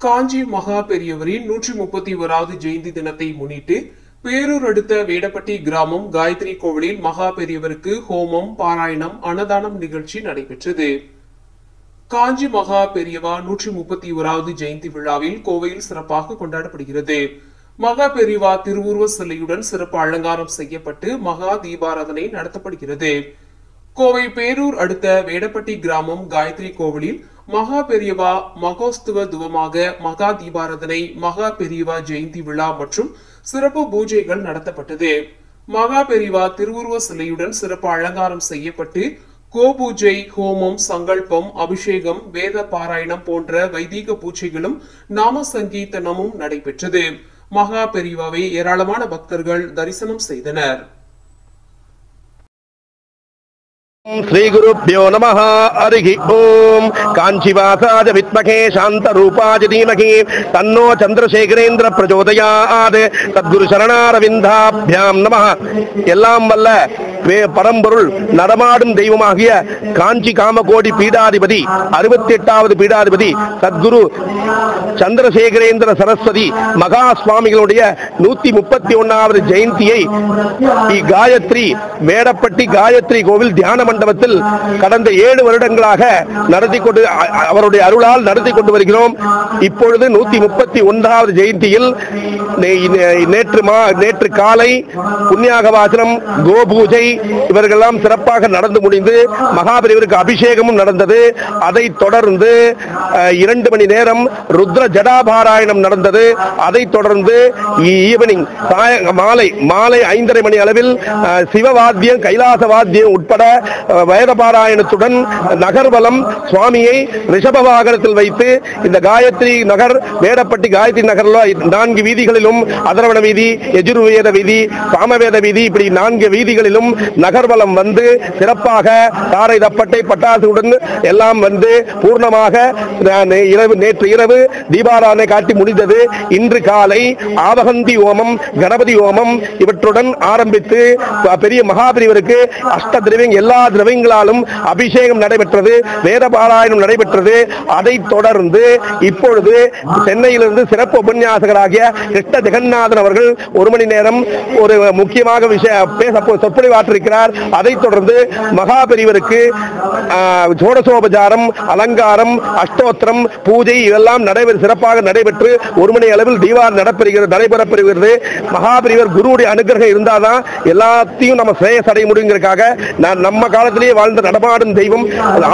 காஞ்சி மகா பெரியவரின் 131வது ஜெயந்தி தினத்தை முன்னிட்டு பேரூர் அடுத்த வேடப்பட்டி கிராமம் காயத்ரி கோவிலில் மகா பெரியவருக்கு ஹோமம், பாராயணம், அன்னதானம் நிகழ்ச்சி நடைபெற்றது. காஞ்சி மகா பெரியவா 131வது ஜெயந்தி விழாவில் கோவையில் சிறப்பாக கொண்டாடப்படுகிறது. மகா பெரியவா திருவுருவ சிலையுடன் சிறப்பு அலங்காரம் செய்யப்பட்டு மகா தீபாராதனை நடத்தப்படுகிறது. கோவை பேரூர் அடுத்த வேடப்பட்டி கிராமம் காயத்ரி கோவிலில் மகா பெரியவா மகோஸ்துவ துவமாக மகா தீபாராதனை, மகா பெரியவா ஜெயந்தி விழா மற்றும் சிறப்பு பூஜைகள் நடத்தப்பட்டது. மகா பெரியவா திருவுருவ சிலையுடன் சிறப்பு அலங்காரம் செய்யப்பட்டு கோபூஜை, ஹோமம், சங்கல்பம், அபிஷேகம், வேத பாராயணம் போன்ற வைதீக பூஜைகளும் நாம சங்கீர்த்தனமும் நடைபெற்றது. மகா பெரியவாவை ஏராளமான பக்தர்கள் தரிசனம் செய்தனர். श्री गुरुभ्यो नमः। हरि ओम। कांचीवासाय विद्महे शांतरूपाय धीमहि तन्नो चंद्रशेखरेन्द्र प्रचोदयात्। सद्गुरु शरणारविन्दाभ्याम नमः। எல்லாம் வல்ல பரம்பொருள் நடமாடும் தெய்வமாகிய காஞ்சி காமகோடி பீடாதிபதி 68வது பீடாதிபதி சத்குரு சந்திரசேகரேந்திர சரஸ்வதி மகா சுவாமிகளுடைய 131வது ஜெயந்தியை காயத்ரி வேடப்பட்டி காயத்ரி கோவில் தியான மண்டபத்தில் கடந்த 7 வருடங்களாக நடத்தி கொண்டு அவருடைய அருளால் நடத்தி கொண்டு வருகிறோம். இப்பொழுது 131வது ஜெயந்தியில் நேற்று காலை புண்ணியாக வாசனம், கோபூஜை இவர்களெல்லாம் சிறப்பாக நடந்து முடிந்து மகாபெரியவருக்கு அபிஷேகமும் நடந்தது. அதைத் தொடர்ந்து 2 மணி நேரம் ருத்ர ஜடாபாராயணம் நடந்தது. அதைத் தொடர்ந்து ஈவினிங் மாலை 5:30 மணி அளவில் சிவவாத்தியம், கைலாச வாத்தியம் உட்பட வேதபாராயணத்துடன் நகர்வலம் சுவாமியை ரிஷப வாகனத்தில் வைத்து இந்த காயத்ரி நகர் வேடப்பட்டி காயத்ரி நகரில் 4 வீதிகளிலும் அதரவண வீதி, யஜுர்வேத வீதி, சாமவேத வீதி, இப்படி 4 வீதிகளிலும் நகர்வலம் வந்து சிறப்பாக தாரை தப்பட்டை பட்டாசுடன் எல்லாம் வந்து பூர்ணமாக நேற்று இரவு தீபாராதனை காட்டி முடிந்தது. இன்று காலை ஆவகந்தி ஹோமம், கணபதி ஹோமம் இவற்றுடன் ஆரம்பித்து பெரிய மகாபெரியவருக்கு அஷ்ட திரவியம் எல்லா திரவியங்களாலும் அபிஷேகம் நடைபெற்றது, வேத பாராயணம் நடைபெற்றது. அதைத் தொடர்ந்து இப்பொழுது சென்னையிலிருந்து சிறப்பு உபன்யாசகராகிய கிருஷ்ண ஜெகநாதன் அவர்கள் 1 மணி நேரம் ஒரு முக்கியமாக சொற்பொழிவாற்றிருக்கிறார். அதைத் தொடர்ந்து மகாபெரியவருக்கு சோடசோபசாரம், அலங்காரம், அஷ்டோத்திரம், பூஜை இதெல்லாம் சிறப்பாக நடைபெற்று 1 மணி அளவில் தீபாவளி நடைபெறப்படுகிறது. மகாபெரியவர் குருவுடைய அனுகிரகம் இருந்தாதான் எல்லாத்தையும் நம்ம ஸ்ரேயஸ் அடைய முடியுங்கிறதுக்காக நம்ம காலத்திலேயே வாழ்ந்த நடமாடும் தெய்வம்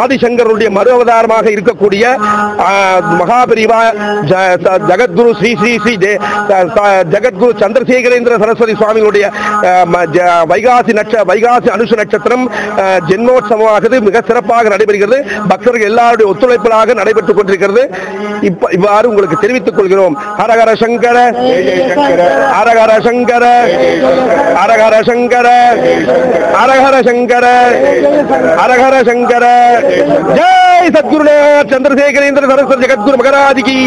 ஆதிசங்கருடைய மறு அவதாரமாக இருக்கக்கூடிய மகாபெரியவா ஜகத்குரு ஸ்ரீ ஸ்ரீ ஸ்ரீ ஜகத்குரு சந்திரசேகரேந்திர சரஸ்வதி சுவாமிகளுடைய வைகாசி அனுஷ நட்சத்திரம் ஜென்மோற்சவமானது மிக சிறப்பாக நடைபெறுகிறது. பக்தர்கள் எல்லாருடைய ஒத்துழைப்பாக நடைபெற்றுக் கொண்டிருக்கிறது. இவ்வாறு உங்களுக்கு தெரிவித்துக் கொள்கிறோம். ஹரஹர சங்கர, ஹரஹர சங்கர, ஹரஹர சங்கர, ஹரஹர சங்கர, ஹரஹர சங்கர. ஜெய் சத்குருநாத் சந்திரசேகரேந்திர சரஸ்வதி ஜகத்குரு மகாராஜ் கி.